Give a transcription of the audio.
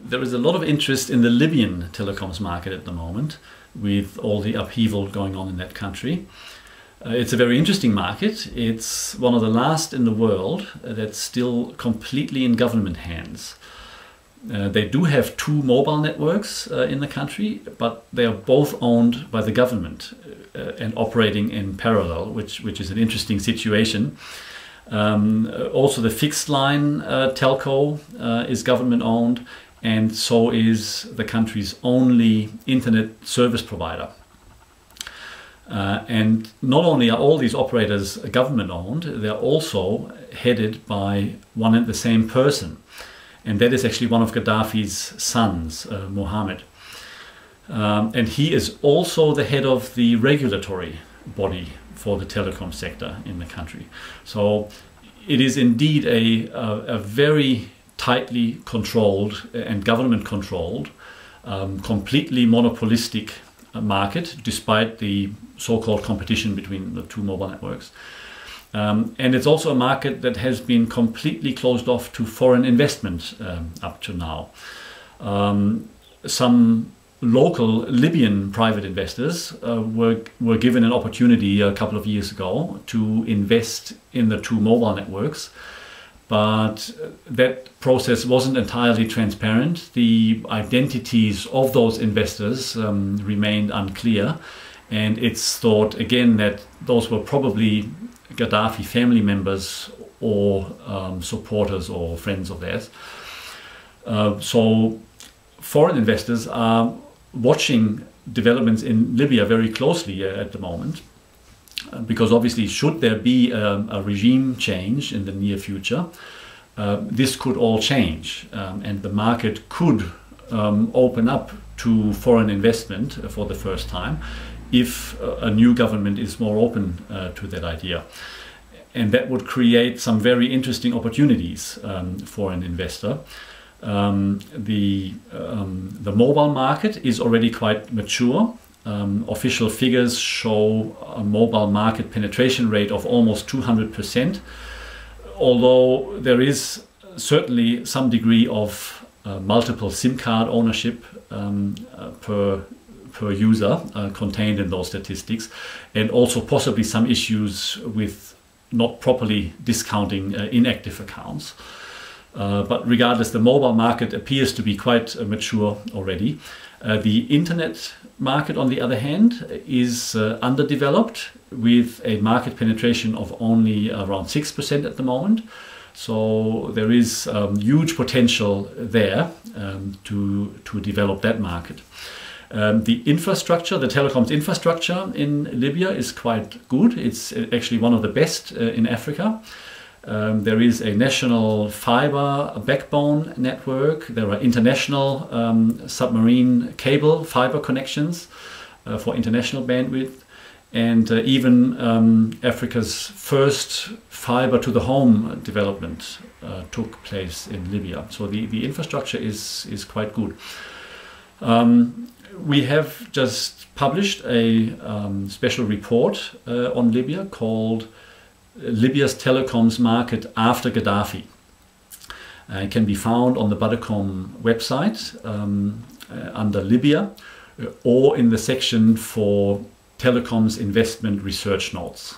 There is a lot of interest in the Libyan telecoms market at the moment, with all the upheaval going on in that country. It's a very interesting market. It's one of the last in the world that's still completely in government hands. They do have two mobile networks in the country, but they are both owned by the government and operating in parallel, which is an interesting situation. Also, the fixed line telco is government owned, and so is the country's only internet service provider. And not only are all these operators government owned, they're also headed by one and the same person. And that is actually one of Gaddafi's sons, Mohammed. And he is also the head of the regulatory body for the telecom sector in the country. So it is indeed a very tightly controlled and government controlled, completely monopolistic market, despite the so-called competition between the two mobile networks. And it's also a market that has been completely closed off to foreign investment up to now. Some local Libyan private investors were given an opportunity a couple of years ago to invest in the two mobile networks, but that process wasn't entirely transparent. The identities of those investors remained unclear, and it's thought again that those were probably Gaddafi family members or supporters or friends of theirs. So foreign investors are watching developments in Libya very closely at the moment, because obviously should there be a regime change in the near future, this could all change, and the market could open up to foreign investment for the first time if a new government is more open to that idea. And that would create some very interesting opportunities for an investor. The mobile market is already quite mature. Official figures show a mobile market penetration rate of almost 200%, although there is certainly some degree of multiple SIM card ownership per user contained in those statistics, and also possibly some issues with not properly discounting inactive accounts. But regardless, the mobile market appears to be quite mature already. The internet market, on the other hand, is underdeveloped, with a market penetration of only around 6% at the moment. So there is huge potential there to develop that market. The infrastructure, the telecoms infrastructure in Libya is quite good. It's actually one of the best in Africa. There is a national fiber backbone network. There are international submarine cable fiber connections for international bandwidth. And even Africa's first fiber to the home development took place in Libya. So the infrastructure is quite good. We have just published a special report on Libya called Libya's Telecoms Market After Gaddafi. It can be found on the BuddeComm website under Libya, or in the section for Telecoms Investment Research Notes.